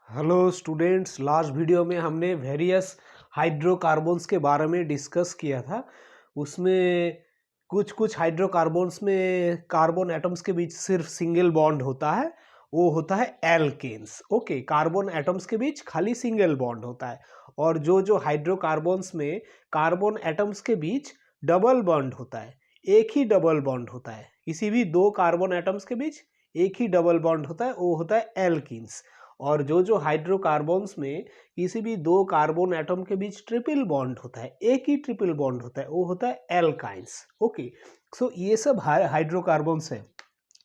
Hello students, last video में हमने various hydrocarbons के बारे में डिस्कस किया था। उसमें कुछ हाइड्रोकार्बन्स में कार्बन एटम्स के बीच सिर्फ सिंगल बॉन्ड होता है, वो होता है एल्केन्स। ओके, कार्बन एटम्स के बीच खाली सिंगल बॉन्ड होता है। और जो हाइड्रोकार्बन्स में कार्बन एटम्स के बीच डबल बॉन्ड होता है, एक ही डबल बॉन्ड होता है, किसी भी दो कार्बन एटम्स के बीच एक ही डबल बॉन्ड होता है, वो होता है एल्कीन्स। और जो हाइड्रोकार्बन्स में किसी भी दो कार्बन एटम के बीच ट्रिपल बॉन्ड होता है, एक ही ट्रिपल बॉन्ड होता है, वो होता है एल्काइंस। ओके, सो ये सब हाइड्रोकार्बन्स है।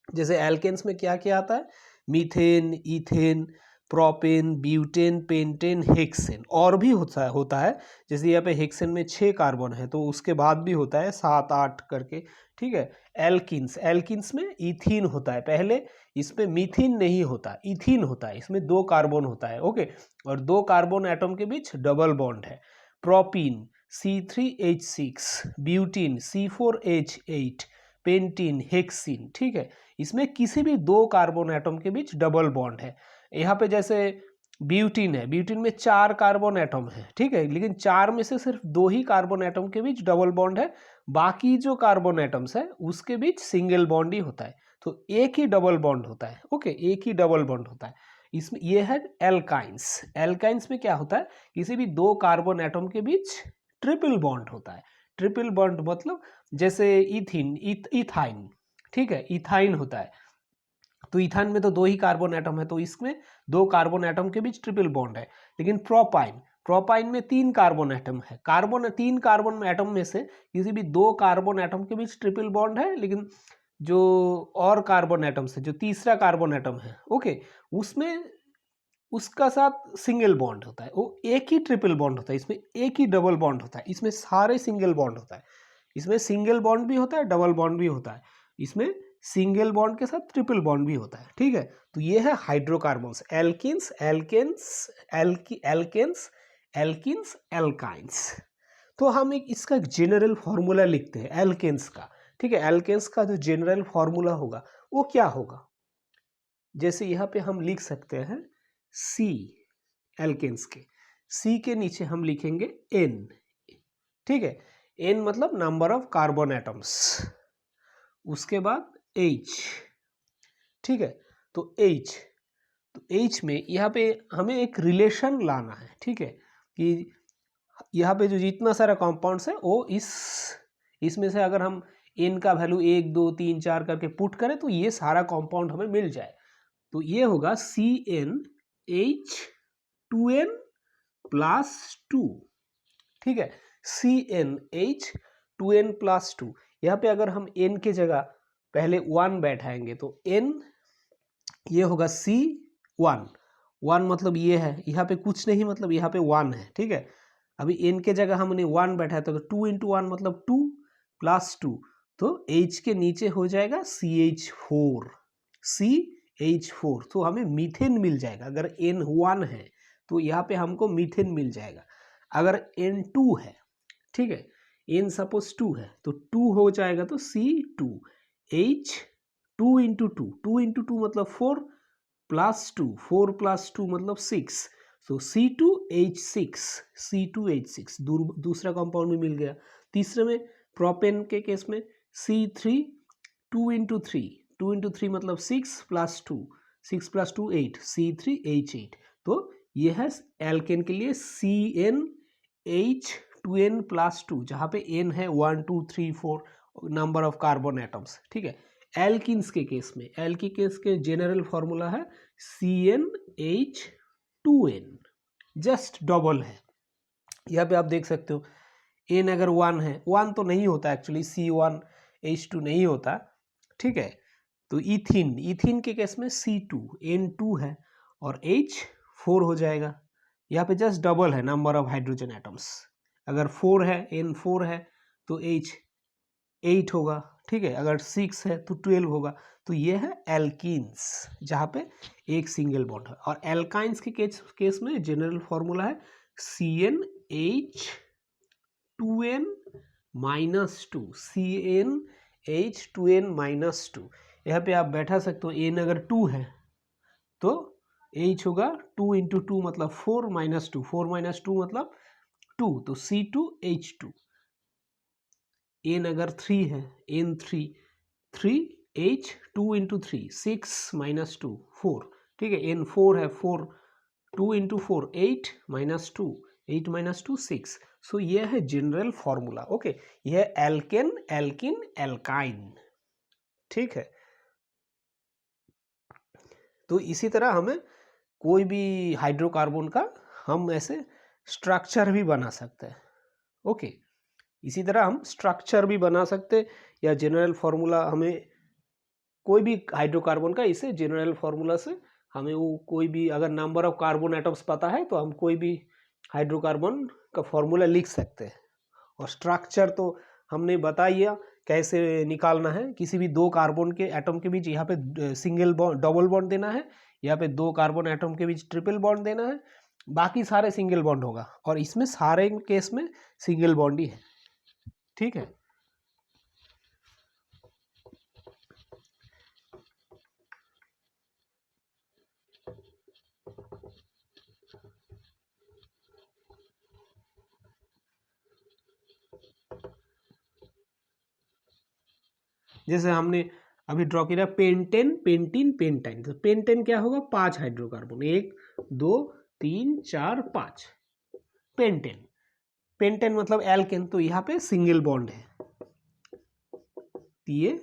जैसे एल्केन्स में क्या क्या आता है? Methane, ethane, propane, butane, pentane, hexane, और भी होता है। जैसे यहाँ पे हेक्सेन में 6 कार्बन है, तो उसके बाद भी होता है 7-8 करके। ठीक है। एल्किन्स में इथीन होता है पहले, इसमें मीथीन नहीं होता, इथीन होता है, इसमें 2 कार्बन होता है। ओके, और 2 कार्बन एटम के बीच डबल बॉन्ड है। Propene C3H6, butene C4H8, pentene, hexene. ठीक है, इसमें किसी भी दो कार्बन एटम के बीच डबल बॉन्ड है। यहाँ पे जैसे ब्यूटीन है, ब्यूटीन में 4 कार्बन एटम है। ठीक है, लेकिन 4 में से सिर्फ 2 ही कार्बन एटम के बीच डबल बॉन्ड है, बाकी जो कार्बन एटम्स है उसके बीच सिंगल बॉन्ड ही होता है। तो एक ही डबल बॉन्ड होता है। ओके, एक ही डबल बॉन्ड होता है इसमें। ये है एल्काइंस। एल्काइंस में क्या होता है? किसी भी दो कार्बन एटम के बीच ट्रिपल बॉन्ड होता है। ट्रिपल बॉन्ड मतलब जैसे इथाइन। ठीक है, इथाइन होता है, तो इथाइन में तो 2 ही कार्बन एटम है, तो इसमें 2 कार्बन एटम के बीच ट्रिपल बॉन्ड है। लेकिन प्रोपाइन में 3 कार्बन एटम है। 3 कार्बन एटम में से किसी भी 2 कार्बन एटम के बीच ट्रिपल बॉन्ड है, लेकिन जो और कार्बन एटम से जो तीसरा कार्बन एटम है, ओके, उसमें उसका साथ सिंगल बॉन्ड होता है, वो एक ही ट्रिपल बॉन्ड होता है, इसमें एक ही डबल बॉन्ड होता है, इसमें सारे सिंगल बॉन्ड होता है। इसमें सिंगल बॉन्ड भी होता है, डबल बॉन्ड भी होता है, इसमें सिंगल बॉन्ड के साथ ट्रिपल बॉन्ड भी होता है। ठीक है, तो ये है हाइड्रोकार्बन्स, एल्किन्स, एल्किन्स, एल्काइंस। तो हम इसका जनरल फॉर्मूला लिखते हैं एल्केन्स का। ठीक है, एल्केन्स का जो जनरल फॉर्मूला होगा वो क्या होगा? जैसे यहाँ पे हम लिख सकते हैं सी, एल्केन्स के सी के नीचे हम लिखेंगे एन। ठीक है, एन मतलब नंबर ऑफ कार्बन एटम्स, उसके बाद एच। ठीक है, तो एच में यहाँ पे हमें एक रिलेशन लाना है। ठीक है, कि यहाँ पे जो जितना सारा कॉम्पाउंड्स है वो इसमें से अगर हम एन का वैल्यू 1 2 3 4 करके पुट करें तो ये सारा कॉम्पाउंड हमें मिल जाए। तो ये होगा CnH2n + 2। ठीक है, CnH2n + 2। यहाँ पे अगर हम n के जगह पहले 1 बैठाएंगे तो n ये होगा C1। 1 मतलब ये है, यहाँ पे कुछ नहीं, मतलब यहाँ पे 1 है। ठीक है, अभी n के जगह हमने 1 बैठाया तो 2 × 1 मतलब 2 + 2, तो H के नीचे हो जाएगा CH4। तो हमें मीथेन मिल जाएगा। अगर N1 है तो यहाँ पे हमको मीथेन मिल जाएगा। अगर N2 है, ठीक है, N सपोज 2 है तो 2 हो जाएगा तो C2। H 2 × 2, 2 × 2 मतलब 4 + 2, 4 + 2 मतलब 6, so C2H6 दूसरा कंपाउंड भी मिल गया। तीसरे में प्रोपेन के केस में C3 2 × 3, 2 × 3 मतलब 6 + 2, 6 + 2 8, C3H8। तो ये है एल्केन के लिए CnH2n + 2, जहाँ पे n है 1 2 3 4 नंबर ऑफ कार्बन एटम्स। ठीक है, एल्किन्स के केस में, केस के जनरल फॉर्मूला है CnH2n, जस्ट डबल है। यहाँ पे आप देख सकते हो n अगर 1 है, 1 तो नहीं होता एक्चुअली, C1H2 नहीं होता। ठीक है, तो इथिन के केस में C2 N2 है और H4 हो जाएगा। यहाँ पे जस्ट डबल है नंबर ऑफ हाइड्रोजन एटम्स। अगर 4 है, N4 है तो H8 होगा। ठीक है, अगर 6 है तो 12 होगा। तो ये है एल्कीन्स, जहाँ पे एक सिंगल बॉन्ड है। और एल्काइंस के केस में जनरल फॉर्मूला है CnH2n -2, CnH2n -2। यहाँ पे आप बैठा सकते हो, n अगर 2 है तो H होगा 2 इंटू 2 मतलब 4 माइनस 2, 4 माइनस 2 मतलब 2, तो C2H2। N अगर 3 है, N3 3H 2 इंटू 3 6 माइनस 2 4, ठीक है। N4 है 4, 2 इंटू 4 8 माइनस 2, 8 माइनस 2 6। सो ये है जनरल फॉर्मूला। ओके, यह है एल्केन, एल्किन, एल्काइन, ठीक है। तो इसी तरह हमें कोई भी हाइड्रोकार्बन का हम ऐसे स्ट्रक्चर भी बना सकते हैं। ओके, इसी तरह हम स्ट्रक्चर भी बना सकते, या जनरल फॉर्मूला हमें कोई भी हाइड्रोकार्बन का, इसे जनरल फॉर्मूला से हमें वो कोई भी, अगर नंबर ऑफ कार्बन एटम्स पता है तो हम कोई भी हाइड्रोकार्बन का फॉर्मूला लिख सकते हैं। और स्ट्रक्चर तो हमने बताया कैसे निकालना है। किसी भी दो कार्बन के एटम के बीच यहाँ पे सिंगल बॉन्ड, डबल बॉन्ड देना है, यहाँ पे दो कार्बन एटम के बीच ट्रिपल बॉन्ड देना है, बाकी सारे सिंगल बॉन्ड होगा, और इसमें सारे केस में सिंगल बॉन्ड ही है, ठीक है। जैसे हमने अभी ड्रॉ किया पेंटेन, पेंटीन, पेंटाइन। तो पेंटेन क्या होगा, 5 हाइड्रोकार्बन, 1 2 3 4 5, पेंटेन। पेंटेन मतलब एल्केन, तो यहाँ पे सिंगल बॉन्ड है, ये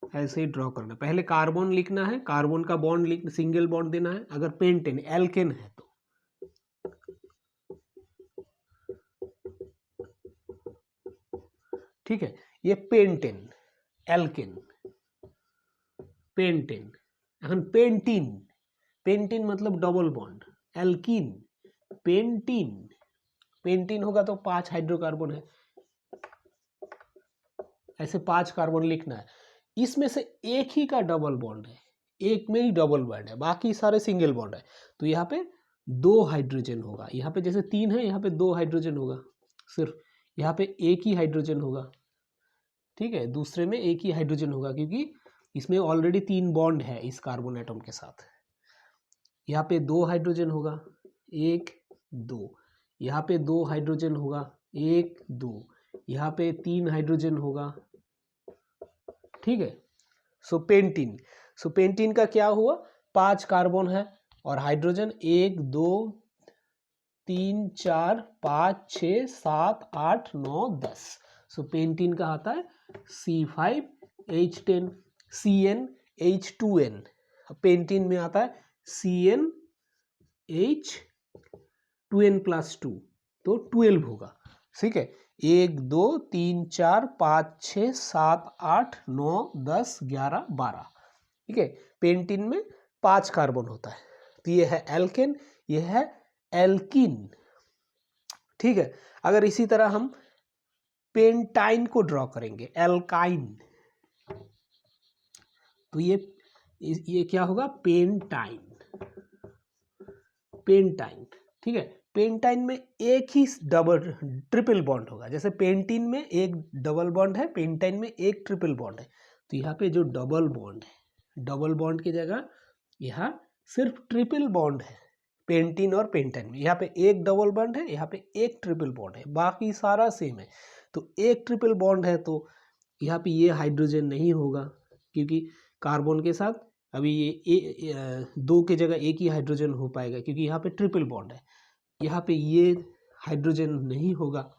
ऐसे ही ड्रॉ करना। पहले कार्बन लिखना है, कार्बन का बॉन्ड लिख, सिंगल बॉन्ड देना है। अगर पेंटेन, एल्केन है तो ठीक है। ये पेंटेन, एल्केन, पेंटेन। এখন पेंटीन, पेंटीन मतलब double bond, alkene, pentene. Pentene होगा तो 5 हाइड्रोकार्बन है, ऐसे 5 कार्बन लिखना है। इसमें से एक ही का डबल बॉन्ड है, एक में ही डबल बॉन्ड है, बाकी सारे सिंगल बॉन्ड है। तो यहाँ पे 2 हाइड्रोजन होगा, यहाँ पे जैसे 3 है, यहाँ पे 2 हाइड्रोजन होगा, सिर्फ यहाँ पे एक ही हाइड्रोजन होगा, ठीक है। दूसरे में एक ही हाइड्रोजन होगा, क्योंकि इसमें ऑलरेडी 3 बॉन्ड है इस कार्बन एटम के साथ। यहाँ पे 2 हाइड्रोजन होगा, 1 2, यहाँ पे 2 हाइड्रोजन होगा, 1 2, यहाँ पे 3 हाइड्रोजन होगा, ठीक है। सो पेंटीन, सो पेंटीन का क्या हुआ, 5 कार्बन है और हाइड्रोजन 1 2 3 4 5 6 7 8 9 10। सो पेंटीन का आता है C5H10, CnH2n। पेंटीन में आता है CnH2n प्लस 2, तो 12 होगा, ठीक है। 1 2 3 4 5 6 7 8 9 10 11 12, ठीक है। पेंटीन में 5 कार्बन होता है, तो ये है एल्केन, ये है एल्कीन, ठीक है। अगर इसी तरह हम पेंटाइन को ड्रॉ करेंगे, एल्काइन, तो ये क्या होगा, पेंटाइन, पेंटाइन, ठीक है। पेंटाइन में एक ही डबल ट्रिपल बॉन्ड होगा, जैसे पेंटीन में एक डबल बॉन्ड है, पेंटाइन में एक ट्रिपल बॉन्ड है। तो यहाँ पे जो डबल बॉन्ड है, डबल बॉन्ड की जगह यहाँ सिर्फ ट्रिपल बॉन्ड है, पेंटीन और पेंटाइन में। यहाँ पे एक डबल बॉन्ड है, यहाँ पे एक ट्रिपल बॉन्ड है, बाकी सारा सेम है। तो एक ट्रिपल बॉन्ड है तो यहाँ पे ये हाइड्रोजन नहीं होगा, क्योंकि कार्बन के साथ अभी ये 2 की जगह एक ही हाइड्रोजन हो पाएगा, क्योंकि यहाँ पे ट्रिपल बॉन्ड है। यहाँ पे ये हाइड्रोजन नहीं होगा,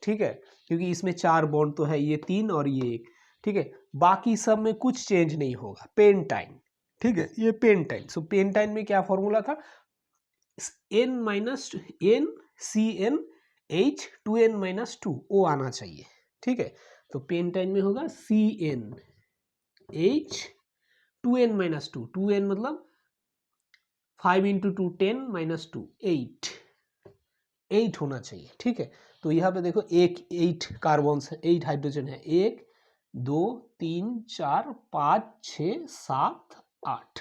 ठीक है, क्योंकि इसमें 4 बॉन्ड तो है, ये 3 और ये 1, ठीक है। बाकी सब में कुछ चेंज नहीं होगा, पेंटाइन, ठीक है। ये पेंटाइन, सो पेंटाइन में क्या फॉर्मूला था, n minus n CnH2n minus 2, वो आना चाहिए, ठीक है। तो पेंटाइन में होगा CnH2n माइनस 2, 2n मतलब 5 इंटू 2 10 माइनस 2 8, 8 होना चाहिए, ठीक है। तो यहाँ पे देखो 8 कार्बन है, 8 हाइड्रोजन है, 1 2 3 4 5 6 7 8,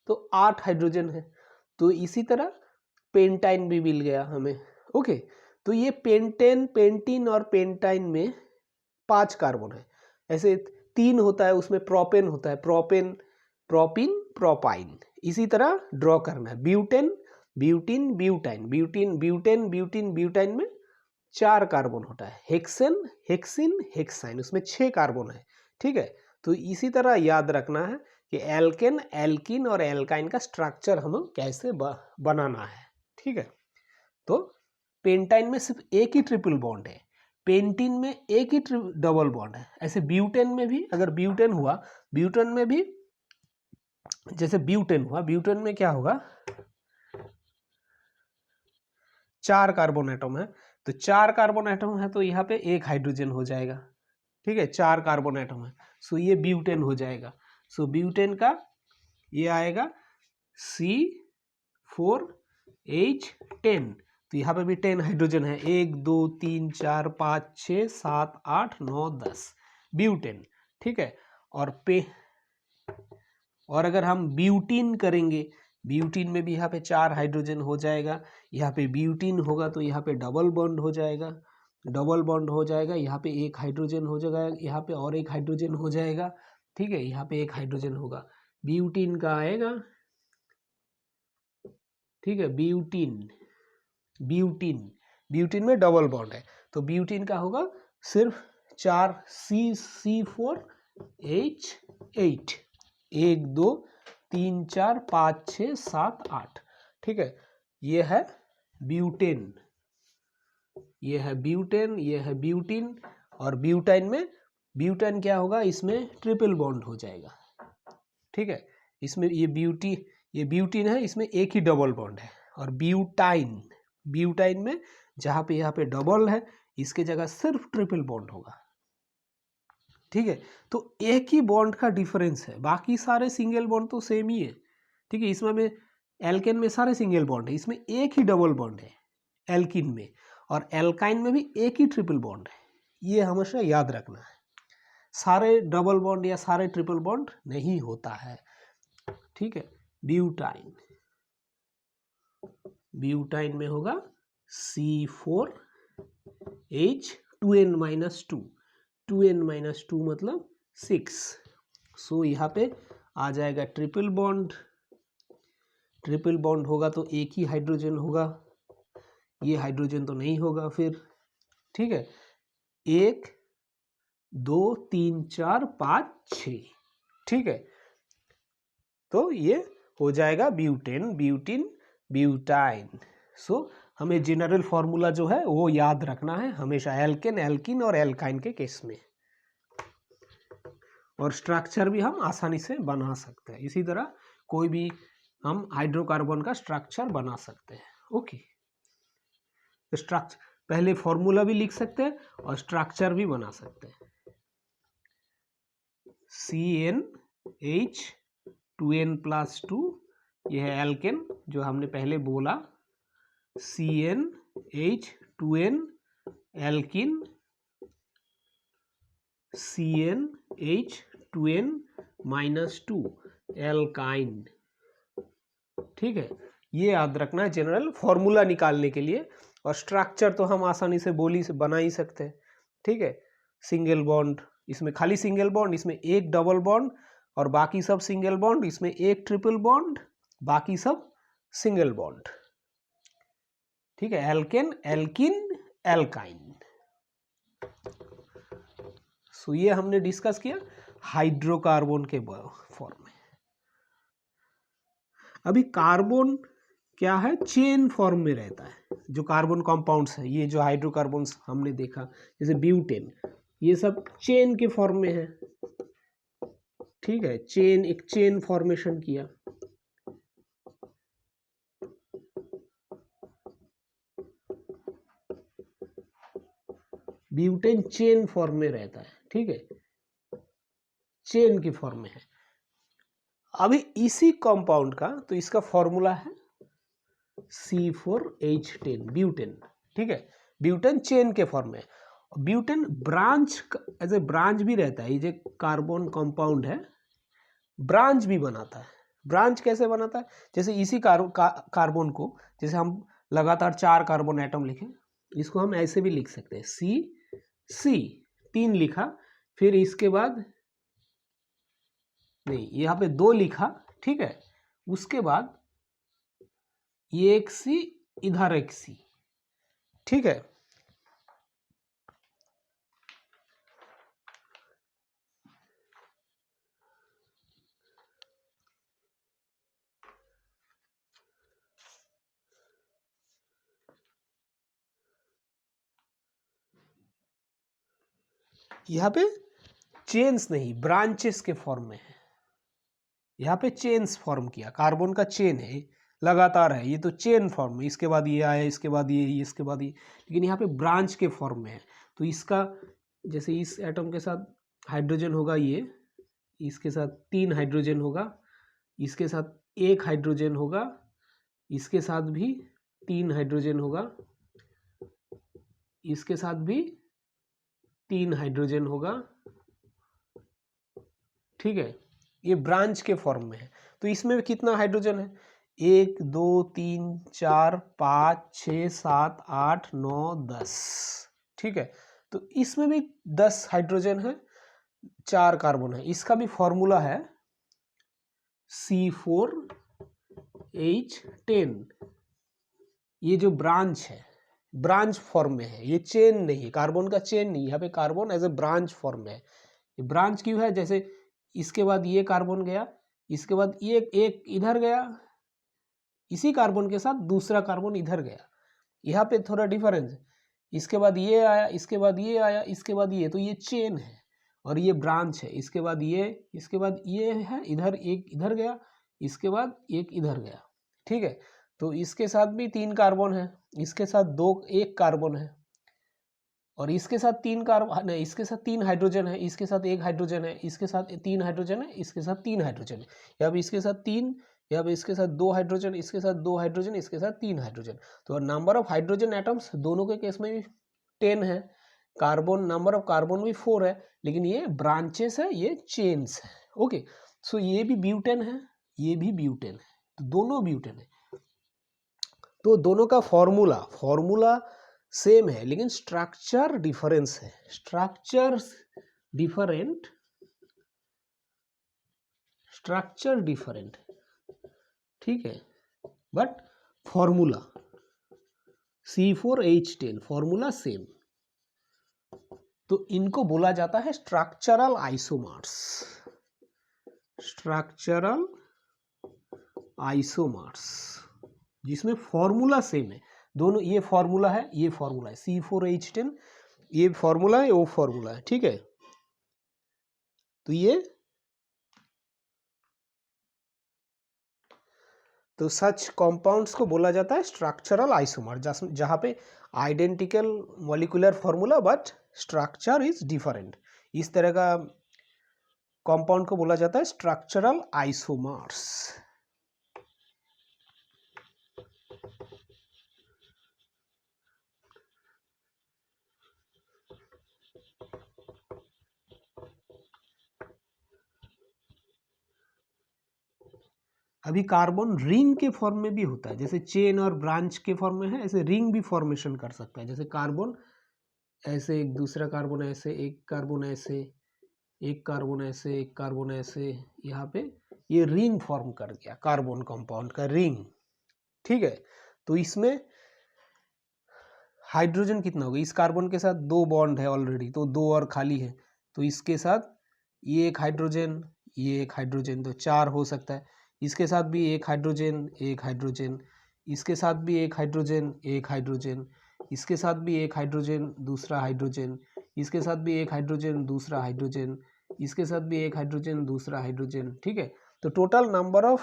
तो 8 हाइड्रोजन है। तो इसी तरह पेंटाइन भी मिल गया हमें, ओके। तो ये पेंटेन, पेंटीन और पेंटाइन में 5 कार्बन है, ऐसे तीन होता है उसमें प्रोपेन होता है, प्रोपेन, प्रोपिन, प्रोपाइन। इसी तरह ड्रॉ करना है। Butane, butene, butyne, butene, butane, butene, butyne में 4 कार्बन होता है। हेक्सेन, हेक्सिन, हेक्साइन, उसमें 6 कार्बन है। ठीक है, तो इसी तरह याद रखना है कि एल्केन, एल्किन और एल्काइन का स्ट्रक्चर हमें कैसे बनाना है। ठीक है, तो पेंटाइन में सिर्फ एक ही ट्रिपल बॉन्ड है, पेंटीन में एक ही डबल बॉन्ड है। ऐसे ब्यूटेन में भी, अगर ब्यूटेन हुआ, ब्यूटेन में भी जैसे ब्यूटेन हुआ, ब्यूटेन में क्या होगा, 4 कार्बन एटम है, तो 4 कार्बन एटम है तो यहाँ पे एक हाइड्रोजन हो जाएगा। ठीक है, 4 कार्बन एटम है, सो ये ब्यूटेन हो जाएगा। सो ब्यूटेन का ये आएगा C4H10, तो यहाँ पे भी 10 हाइड्रोजन है, 1 2 3 4 5 6 7 8 9 10 ब्यूटेन। ठीक है, और अगर हम ब्यूटीन करेंगे, ब्यूटीन में भी यहाँ पे 4 हाइड्रोजन हो जाएगा। यहाँ पे ब्यूटीन होगा तो यहाँ पे डबल बॉन्ड हो जाएगा, डबल बॉन्ड हो जाएगा, यहाँ पे एक हाइड्रोजन हो जाएगा, यहाँ पे और एक हाइड्रोजन हो जाएगा। ठीक है, यहाँ पे एक हाइड्रोजन होगा, ब्यूटीन का आएगा। ठीक है, ब्यूटीन, ब्यूटीन, ब्यूटीन में डबल बॉन्ड है, तो ब्यूटीन का होगा सिर्फ 4 C4H8, 1 2 3 4 5 6 7 8। ठीक है, ये है ब्यूटेन, ये है ब्यूटेन, ये है ब्यूटीन। और ब्यूटाइन में, ब्यूटाइन क्या होगा, इसमें ट्रिपल बॉन्ड हो जाएगा। ठीक है, इसमें ये ब्यूटीन है, इसमें एक ही डबल बॉन्ड है। और ब्यूटाइन, ब्यूटाइन में जहाँ पे यहाँ पे डबल है, इसके जगह सिर्फ ट्रिपल बॉन्ड होगा। ठीक है, तो एक ही बॉन्ड का डिफरेंस है, बाकी सारे सिंगल बॉन्ड तो सेम ही है। ठीक है, इसमें में एल्केन में सारे सिंगल बॉन्ड है, इसमें एक ही डबल बॉन्ड है एल्किन में, और एल्काइन में भी एक ही ट्रिपल बॉन्ड है। ये हमेशा याद रखना है, सारे डबल बॉन्ड या सारे ट्रिपल बॉन्ड नहीं होता है। ठीक है, ब्यूटाइन, ब्यूटाइन में होगा C4H2n-2, 2n-2 मतलब 6। सो यहाँ पे आ जाएगा ट्रिपल बॉन्ड, ट्रिपल बॉन्ड होगा तो एक ही हाइड्रोजन होगा, ये हाइड्रोजन तो नहीं होगा फिर। ठीक है, 1 2 3 4 5 6। ठीक है, तो ये हो जाएगा ब्यूटेन, ब्यूटीन, ब्यूटाइन। सो हमें जनरल फॉर्मूला जो है वो याद रखना है हमेशा, एल्केन, एल्किन और एल्काइन के केस में, और स्ट्रक्चर भी हम आसानी से बना सकते हैं। इसी तरह कोई भी हम हाइड्रोकार्बन का स्ट्रक्चर बना सकते हैं। ओके, स्ट्रक्चर पहले फॉर्मूला भी लिख सकते हैं और स्ट्रक्चर भी बना सकते हैं। CnH2n+2, यह है एल्केन जो हमने पहले बोला, CnH2n एल्किन, CnH2n-2 एल्काइन। ठीक है, ये याद रखना है जनरल फॉर्मूला निकालने के लिए, और स्ट्रक्चर तो हम आसानी से बोली से बना ही सकते हैं। ठीक है, सिंगल बॉन्ड, इसमें खाली सिंगल बॉन्ड, इसमें एक डबल बॉन्ड और बाकी सब सिंगल बॉन्ड, इसमें एक ट्रिपल बॉन्ड, बाकी सब सिंगल बॉन्ड। ठीक है, एल्केन, एल्किन, एल्काइन। सो ये हमने डिस्कस किया हाइड्रोकार्बन के फॉर्म में। अभी कार्बन क्या है, चेन फॉर्म में रहता है। जो कार्बन कंपाउंड्स है, ये जो हाइड्रोकार्बन्स हमने देखा, जैसे ब्यूटेन, ये सब चेन के फॉर्म में है। ठीक है, चेन, एक चेन फॉर्मेशन किया। ब्यूटेन चेन फॉर्म में रहता है। ठीक है, चेन की फॉर्म में है। अभी इसी कंपाउंड का, तो इसका फॉर्मूला है C4H10, ब्यूटेन। ठीक है, ब्यूटेन चेन के फॉर्म में। Butane branch, as a branch भी रहता है। ये जो कार्बन कंपाउंड है, ब्रांच भी बनाता है। ब्रांच कैसे बनाता है, जैसे इसी कार्बन को, जैसे हम लगातार 4 कार्बन एटम लिखें, इसको हम ऐसे भी लिख सकते हैं, C 3 लिखा, फिर इसके बाद नहीं, यहाँ पे 2 लिखा, ठीक है, उसके बाद ये एक सी, इधर एक सी, ठीक है। यहाँ पे चेन्स नहीं, ब्रांचेस के फॉर्म में है। यहाँ पे चेन्स फॉर्म किया, कार्बन का चेन है, लगातार है, ये तो चेन फॉर्म में, इसके बाद ये आया, इसके बाद ये, इसके बाद ये, लेकिन यहाँ पे ब्रांच के फॉर्म में है। तो इसका जैसे इस एटम के साथ हाइड्रोजन होगा, ये इसके साथ 3 हाइड्रोजन होगा, इसके साथ 1 हाइड्रोजन होगा, इसके साथ भी 3 हाइड्रोजन होगा, इसके साथ भी 3 हाइड्रोजन होगा, ठीक है। ये ब्रांच के फॉर्म में है। तो इसमें भी कितना हाइड्रोजन है? 1 2 3 4 5 6 7 8 9 10, ठीक है। तो इसमें भी 10 हाइड्रोजन है, 4 कार्बन है। इसका भी फॉर्मूला है C4H10। ये जो ब्रांच है, ब्रांच फॉर्म में है, ये चेन नहीं है, कार्बन का चेन नहीं, यहाँ पे carbon as a branch form में है। ये ब्रांच क्यों है? जैसे इसके बाद ये कार्बन गया, इसके बाद ये एक इधर गया, इसी कार्बन के साथ दूसरा कार्बन इधर गया, यहाँ पे थोड़ा डिफरेंस है। इसके बाद ये आया, इसके बाद ये आया, इसके बाद ये, तो ये चेन है और ये ब्रांच है। इसके बाद ये, इसके बाद ये है, इधर एक इधर गया, इसके बाद एक इधर गया, ठीक है। तो इसके साथ भी 3 कार्बन है, इसके साथ 1 कार्बन है, और इसके साथ 3 कार्बन नहीं, इसके साथ 3 हाइड्रोजन है, इसके साथ 1 हाइड्रोजन है, इसके साथ 3 हाइड्रोजन है, इसके साथ 3 हाइड्रोजन है, यहाँ पे इसके साथ 3, यहाँ पे इसके साथ 2 हाइड्रोजन, इसके साथ 2 हाइड्रोजन, इसके साथ 3 हाइड्रोजन। तो नंबर ऑफ हाइड्रोजन एटम्स दोनों के केस में भी 10 है, कार्बन नंबर ऑफ कार्बन भी 4 है, लेकिन ये ब्रांचेस है, ये चेन्स है। ओके, सो ये भी ब्यूटेन है, ये भी ब्यूटेन है, तो दोनों ब्यूटेन है। तो दोनों का फॉर्मूला सेम है, लेकिन स्ट्रक्चर डिफरेंस है, स्ट्रक्चर डिफरेंट, ठीक है, but formula C4H10 formula same. तो इनको बोला जाता है स्ट्रक्चरल आइसोमर्स, स्ट्रक्चरल आइसोमर्स, जिसमें फॉर्मूला सेम है दोनों। ये फॉर्मूला है, ये फॉर्मूला है, C4H10 ये फॉर्मूला है, वो फॉर्मूला है, ठीक है। तो ये तो सच कंपाउंड्स को बोला जाता है स्ट्रक्चरल आइसोमर, जहां पे identical molecular formula but structure is different. इस तरह का कंपाउंड को बोला जाता है स्ट्रक्चरल आइसोमर्स। अभी कार्बन रिंग के फॉर्म में भी होता है, जैसे चेन और ब्रांच के फॉर्म में है, ऐसे रिंग भी फॉर्मेशन कर सकता है। जैसे कार्बन ऐसे, एक दूसरा कार्बन ऐसे, एक कार्बन ऐसे, एक कार्बन ऐसे, एक कार्बन ऐसे, यहाँ पे ये रिंग फॉर्म कर गया, कार्बन कंपाउंड का रिंग, ठीक है। तो इसमें हाइड्रोजन कितना होगा? इस कार्बन के साथ 2 बॉन्ड है ऑलरेडी, तो 2 और खाली है, तो इसके साथ ये एक हाइड्रोजन, ये एक हाइड्रोजन, तो 4 हो सकता है। इसके साथ भी एक हाइड्रोजन, एक हाइड्रोजन, इसके साथ भी एक हाइड्रोजन, एक हाइड्रोजन, इसके साथ भी एक हाइड्रोजन, दूसरा हाइड्रोजन, इसके साथ भी एक हाइड्रोजन, दूसरा हाइड्रोजन, इसके साथ भी एक हाइड्रोजन, दूसरा हाइड्रोजन, ठीक है। तो टोटल नंबर ऑफ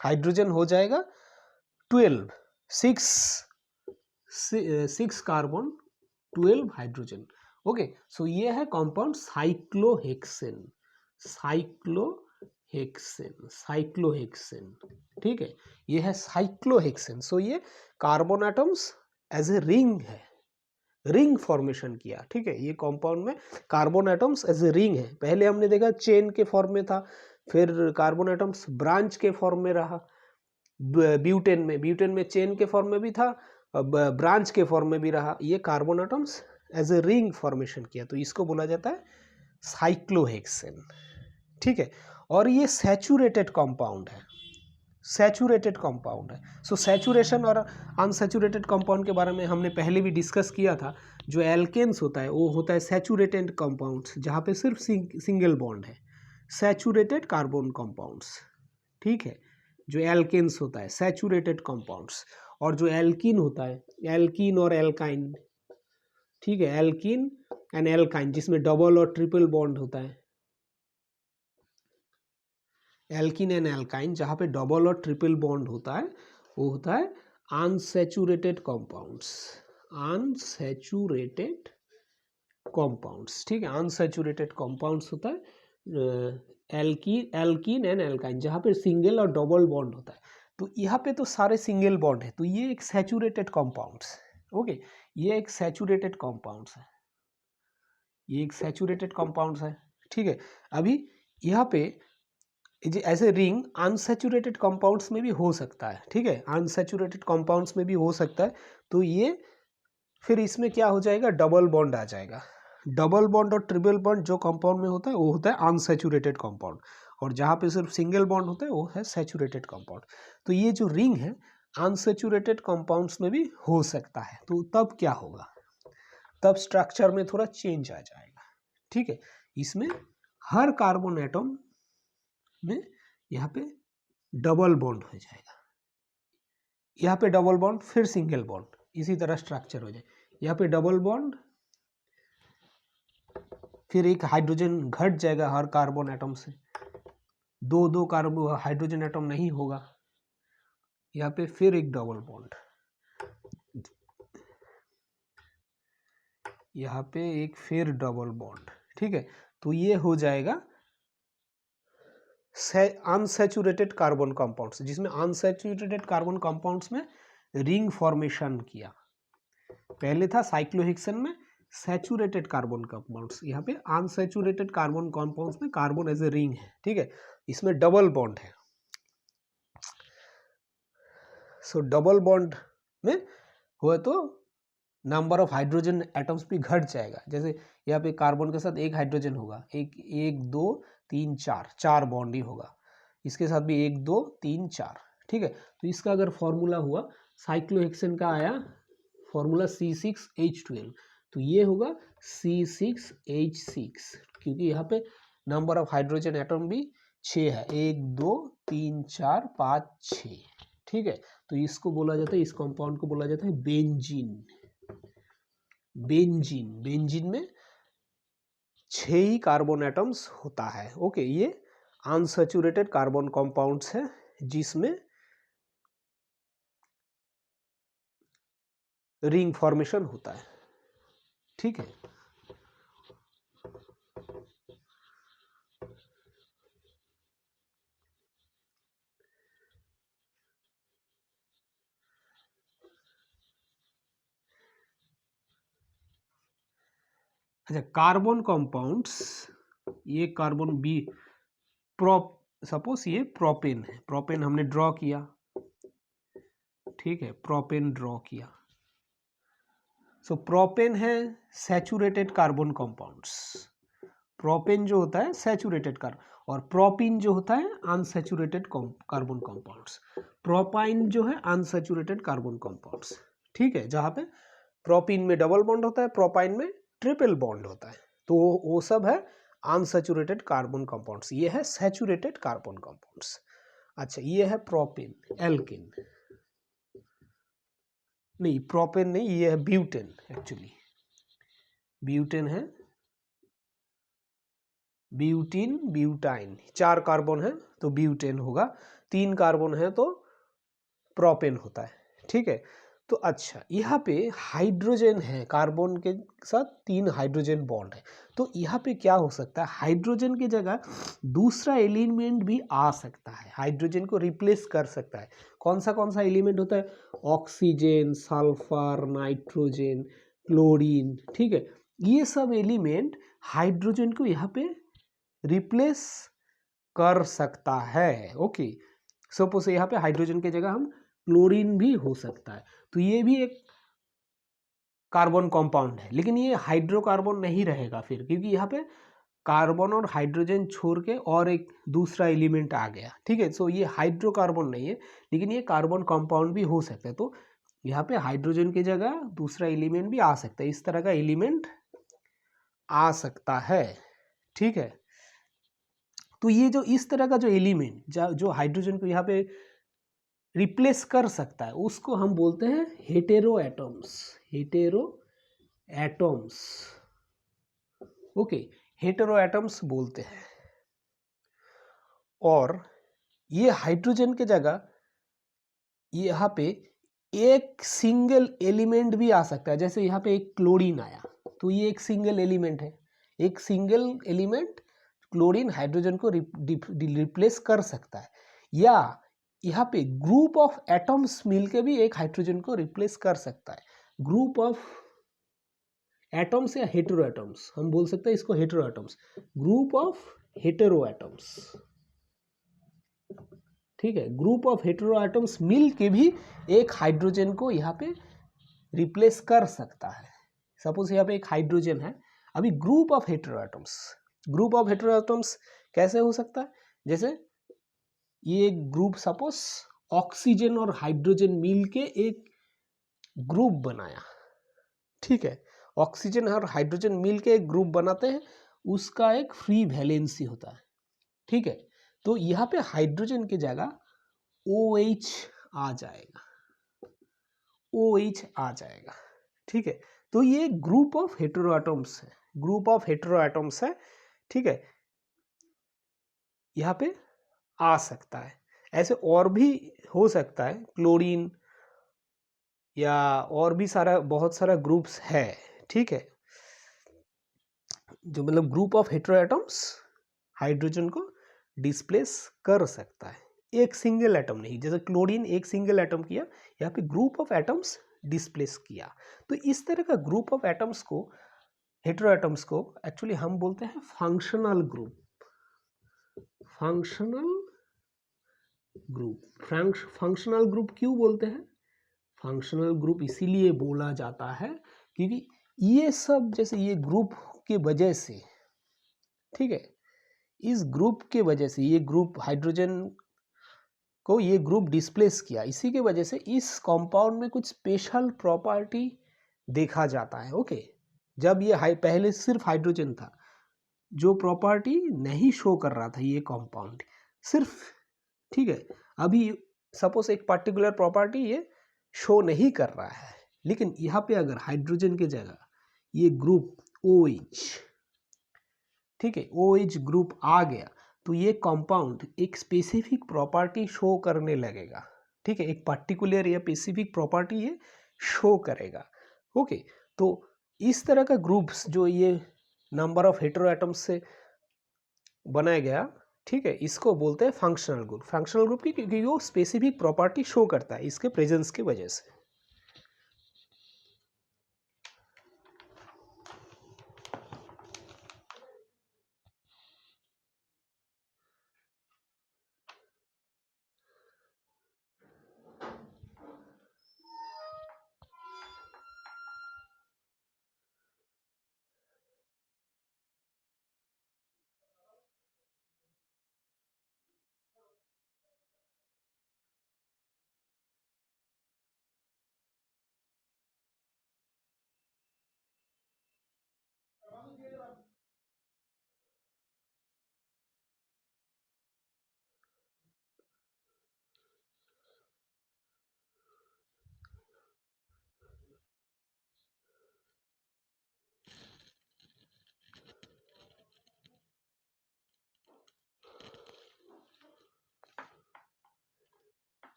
हाइड्रोजन हो जाएगा 12, 6 कार्बन 12 हाइड्रोजन। ओके, सो ये है कंपाउंड साइक्लोहेक्सेन, साइक्लोहेक्सेन, ठीक है, ये है साइक्लोहेक्सेन। सो ये carbon atoms as a ring है, रिंग फॉर्मेशन किया, ठीक है। ये कंपाउंड में carbon atoms as a ring है। पहले हमने देखा चेन के फॉर्म में था, फिर कार्बन एटम्स ब्रांच के फॉर्म में रहा, ब्यूटेन में चेन के फॉर्म में भी था, ब्रांच के फॉर्म में भी रहा। ये carbon atoms as a ring formation किया, तो इसको बोला जाता है साइक्लोहेक्सेन, ठीक है। और ये सैचुरेटेड कंपाउंड है, सैचुरेटेड कंपाउंड है। सो सैचुरेशन और अनसैचुरेटेड कंपाउंड के बारे में हमने पहले भी डिस्कस किया था। जो एल्केन्स होता है वो होता है सैचुरेटेड कंपाउंड्स, जहाँ पे सिर्फ सिंगल बॉन्ड है, सैचुरेटेड कार्बन कंपाउंड्स, ठीक है। जो एल्केन्स होता है सैचुरेटेड कंपाउंड्स, और जो एल्कीन होता है, एल्कीन और एल्काइन, ठीक है, एल्कीन एंड एल्काइन, जिसमें डबल और ट्रिपल बॉन्ड होता है, एल्कीन एंड एल्काइन जहाँ पे डबल और ट्रिपल बॉन्ड होता है, वो होता है अनसैचुरेटेड कंपाउंड्स, अनसैचुरेटेड कंपाउंड्स, ठीक है। अनसैचुरेटेड कंपाउंड्स होता है एल्कीन एंड एल्काइन, जहाँ पे सिंगल और डबल बॉन्ड होता है। तो यहाँ पे तो सारे सिंगल बॉन्ड है, तो ये एक सैचुरेटेड कंपाउंड्स, ओके, ये एक सैचुरेटेड कंपाउंड्स है, ये एक सैचुरेटेड कंपाउंड्स है, ठीक है। अभी यहाँ पे ऐसे रिंग अनसैचुरेटेड कंपाउंड्स में भी हो सकता है, ठीक है, अनसैचुरेटेड कंपाउंड्स में भी हो सकता है। तो ये फिर इसमें क्या हो जाएगा, डबल बॉन्ड आ जाएगा। डबल बॉन्ड और ट्रिपल बॉन्ड जो कंपाउंड में होता है वो होता है अनसैचुरेटेड कंपाउंड, और जहाँ पे सिर्फ सिंगल बॉन्ड होता है वो है सैचुरेटेड कंपाउंड। तो ये जो रिंग है अनसैचुरेटेड कंपाउंड्स में भी हो सकता है। तो तब क्या होगा, तब स्ट्रक्चर में थोड़ा चेंज आ जाएगा, ठीक है। इसमें हर कार्बन एटम में यहाँ पे डबल बॉन्ड हो जाएगा, यहाँ पे डबल बॉन्ड फिर सिंगल बॉन्ड, इसी तरह स्ट्रक्चर हो जाए। यहाँ पे डबल बॉन्ड, फिर एक हाइड्रोजन घट जाएगा हर कार्बन एटम से, दो दो कार्बन हाइड्रोजन एटम नहीं होगा, यहाँ पे फिर एक डबल बॉन्ड, यहाँ पे एक फिर डबल बॉन्ड, ठीक है। तो ये हो जाएगा अनसैचुरेटेड कार्बन कंपाउंड्स, जिसमें अनसैचुरेटेड कार्बन कंपाउंड्स में रिंग फॉर्मेशन किया। पहले था साइक्लोहेक्सेन में सैचुरेटेड कार्बन कंपाउंड्स, यहाँ पे अनसैचुरेटेड कार्बन कंपाउंड्स में कार्बन एज ए रिंग है, ठीक है, इसमें डबल बॉन्ड है। सो डबल बॉन्ड में हुआ तो नंबर ऑफ हाइड्रोजन एटम्स भी घट जाएगा। जैसे यहाँ पे कार्बन के साथ एक हाइड्रोजन होगा, एक दो तीन चार, चार बॉन्ड ही होगा, इसके साथ भी एक दो तीन चार, ठीक है। तो इसका अगर फॉर्मूला हुआ साइक्लोहेक्सेन का आया फॉर्मूला C6H12, तो ये होगा C6H6, क्योंकि यहाँ पे नंबर ऑफ हाइड्रोजन एटम भी 6 है, 1 2 3 4 5 6, ठीक है। तो इसको बोला जाता है, इस कंपाउंड को बोला जाता है बेंजीन। बेंजीन, बेंजीन में 6 ही कार्बन एटम्स होता है, ओके। ये अनसैचुरेटेड कार्बन कंपाउंड्स है जिसमें रिंग फॉर्मेशन होता है, ठीक है। अच्छा, कार्बन कंपाउंड्स, ये कार्बन बी सपोज ये प्रोपेन है, प्रोपेन हमने ड्रॉ किया, ठीक है, प्रोपेन ड्रॉ किया। सो प्रोपेन है सैचुरेटेड कार्बन कंपाउंड्स, प्रोपेन जो होता है सैचुरेटेड कार्बन, और प्रोपीन जो होता है अनसैचुरेटेड कार्बन कंपाउंड्स, प्रोपाइन जो है अनसैचुरेटेड कार्बन कंपाउंड्स, ठीक है। जहाँ पे प्रोपीन में डबल बॉन्ड होता है, प्रोपाइन में ट्रिपल बॉन्ड होता है, तो वो सब है अनसैचुरेटेड कार्बन कंपाउंड्स। ये है सैचुरेटेड कार्बन कंपाउंड्स। अच्छा, ये है प्रोपेन, एल्केन नहीं, प्रोपेन नहीं, ये है ब्यूटेन, एक्चुअली ब्यूटेन है, ब्यूटीन ब्यूटाइन, 4 कार्बन है तो ब्यूटेन होगा, 3 कार्बन है तो प्रोपेन होता है, ठीक है। तो अच्छा, यहाँ पे हाइड्रोजन है, कार्बन के साथ 3 हाइड्रोजन बॉन्ड है, तो यहाँ पे क्या हो सकता है, हाइड्रोजन की जगह दूसरा एलिमेंट भी आ सकता है, हाइड्रोजन को रिप्लेस कर सकता है। कौन सा एलिमेंट होता है, ऑक्सीजन, सल्फर, नाइट्रोजन, क्लोरीन, ठीक है। ये सब एलिमेंट हाइड्रोजन को यहाँ पे रिप्लेस कर सकता है, ओके। सपोज यहाँ पे हाइड्रोजन की जगह हम क्लोरीन भी हो सकता है, तो ये भी एक कार्बन कंपाउंड है, लेकिन ये हाइड्रोकार्बन नहीं रहेगा फिर, क्योंकि यहाँ पे कार्बन और हाइड्रोजन छोड़ के और एक दूसरा एलिमेंट आ गया, ठीक है। सो ये हाइड्रोकार्बन नहीं है, लेकिन ये कार्बन कंपाउंड भी हो सकता है। तो यहाँ पे हाइड्रोजन की जगह दूसरा एलिमेंट भी आ सकता है, इस तरह का एलिमेंट आ सकता है, ठीक है। तो ये जो इस तरह का जो एलिमेंट जो हाइड्रोजन को यहाँ पे रिप्लेस कर सकता है, उसको हम बोलते हैं hetero atoms. Hetero atoms, okay, hetero atoms बोलते हैं। और ये हाइड्रोजन के जगह यहाँ पे एक सिंगल एलिमेंट भी आ सकता है। जैसे यहाँ पे एक क्लोरीन आया, तो ये एक सिंगल एलिमेंट है। एक सिंगल एलिमेंट क्लोरीन हाइड्रोजन को रिप्लेस कर सकता है, या यहाँ पे ग्रुप ऑफ एटम्स मिलके भी एक हाइड्रोजन को रिप्लेस कर सकता है। ग्रुप ऑफ एटम्स या हेटेरो एटम्स, हम बोल सकते हैं इसको hetero atoms, group of hetero atoms, ठीक है। ग्रुप ऑफ हेटेरो एटम्स मिल के भी एक हाइड्रोजन को यहाँ पे रिप्लेस कर सकता है। सपोज यहाँ पे एक हाइड्रोजन है, अभी group of hetero atoms, group of hetero atoms कैसे हो सकता है? जैसे ये ग्रुप सपोज ऑक्सीजन और हाइड्रोजन मिल के एक ग्रुप बनाया, ठीक है। ऑक्सीजन और हाइड्रोजन मिल के एक ग्रुप बनाते हैं, उसका एक फ्री वैलेंसी होता है, ठीक है। तो यहाँ पे हाइड्रोजन की जगह OH आ जाएगा, OH आ जाएगा, ठीक है। तो ये ग्रुप ऑफ हेटेरो एटम्स है, ग्रुप ऑफ हेटेरो एटम्स है, ठीक है। यहाँ पे आ सकता है। ऐसे और भी हो सकता है, क्लोरीन या और भी सारा बहुत सारा ग्रुप्स है, ठीक है, जो मतलब group of hetero atoms hydrogen को डिस्प्लेस कर सकता है। एक सिंगल एटम नहीं, जैसे क्लोरीन एक सिंगल एटम किया, यहाँ पे ग्रुप ऑफ एटम्स डिस्प्लेस किया। तो इस तरह का ग्रुप ऑफ एटम्स को, हेटेरो एटम्स को एक्चुअली हम बोलते हैं functional group. Functional group, functional group क्यों बोलते हैं? फंक्शनल ग्रुप इसीलिए बोला जाता है क्योंकि ये सब, जैसे ये ग्रुप के वजह से, ठीक है, इस ग्रुप के वजह से ये ग्रुप हाइड्रोजन को ये ग्रुप डिस्प्लेस किया, इसी के वजह से इस कंपाउंड में कुछ स्पेशल प्रॉपर्टी देखा जाता है, ओके। जब ये पहले सिर्फ हाइड्रोजन था, जो प्रॉपर्टी नहीं शो कर रहा था ये कंपाउंड सिर्फ, ठीक है। अभी सपोज एक पर्टिकुलर प्रॉपर्टी ये शो नहीं कर रहा है, लेकिन यहाँ पे अगर हाइड्रोजन की जगह ये ग्रुप OH, ठीक है, OH ग्रुप आ गया, तो ये कंपाउंड एक स्पेसिफिक प्रॉपर्टी शो करने लगेगा, ठीक है। एक पर्टिकुलर या स्पेसिफिक प्रॉपर्टी ये शो करेगा, ओके। तो इस तरह का ग्रुप्स जो ये नंबर ऑफ हेटेरो एटम्स से बनाया गया, ठीक है, इसको बोलते हैं फंक्शनल ग्रुप। फंक्शनल ग्रुप की क्योंकि वो स्पेसिफिक प्रॉपर्टी शो करता है इसके प्रेजेंस की वजह से।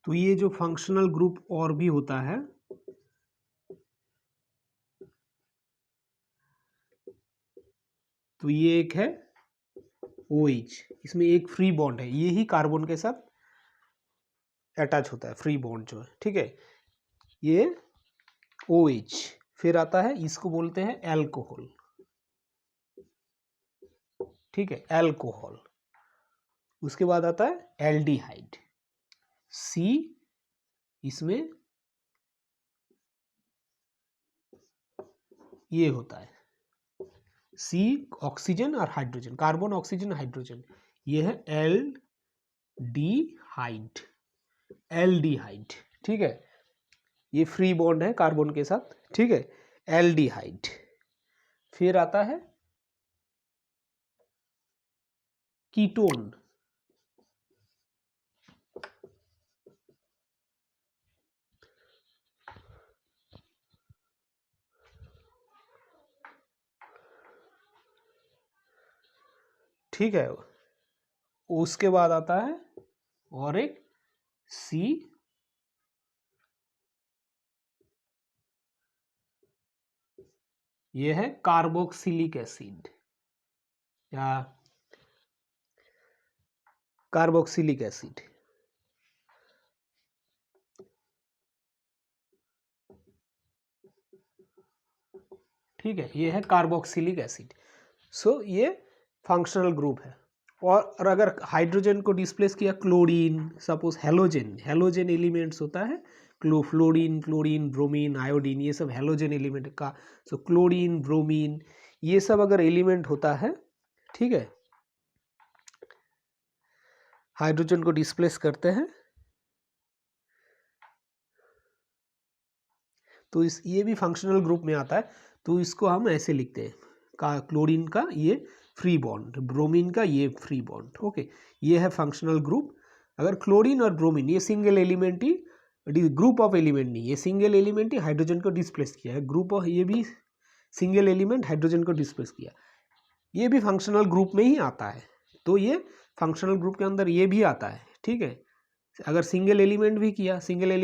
तो ये जो फंक्शनल ग्रुप और भी होता है, तो ये एक है OH, इसमें एक फ्री बॉन्ड है, ये ही कार्बन के साथ अटैच होता है, फ्री बॉन्ड जो है, ठीक है, ये OH। फिर आता है, इसको बोलते हैं एल्कोहल, ठीक है, एल्कोहल। उसके बाद आता है एल्डिहाइड, C, इसमें ये होता है C, ऑक्सीजन और हाइड्रोजन, कार्बन ऑक्सीजन हाइड्रोजन, ये है एल्डिहाइड, एल्डिहाइड, ठीक है, ये फ्री बॉन्ड है कार्बन के साथ, ठीक है, एल्डिहाइड। फिर आता है कीटोन, ठीक है। उसके बाद आता है और एक C, ये है कार्बोक्सिलिक एसिड या कार्बोक्सिलिक एसिड, ठीक है, ये है कार्बोक्सिलिक एसिड। सो ये फंक्शनल ग्रुप है। और अगर हाइड्रोजन को डिस्प्लेस किया chlorine, suppose halogen, halogen elements होता है, फ्लोरीन, क्लोरीन, ब्रोमीन, आयोडीन, ये सब हेलोजन एलिमेंट का। सो क्लोरीन, ब्रोमीन, ये सब अगर एलिमेंट होता है, ठीक है, हाइड्रोजन को डिस्प्लेस करते हैं, तो ये भी फंक्शनल ग्रुप में आता है। तो इसको हम ऐसे लिखते हैं, क्लोरीन का ये फ्री बॉन्ड, ब्रोमीन का ये फ्री बॉन्ड, ओके, ये है फंक्शनल ग्रुप। अगर क्लोरीन और ब्रोमीन ये single element he, group of element नहीं, ये सिंगल एलिमेंट ही हाइड्रोजन को डिस्प्लेस किया है, ग्रुप ऑफ, ये भी सिंगल एलिमेंट हाइड्रोजन को डिस्प्लेस किया, ये भी फंक्शनल ग्रुप में ही आता है। तो ये फंक्शनल ग्रुप के अंदर ये भी आता है, ठीक है। अगर सिंगल एलिमेंट भी किया, सिंगल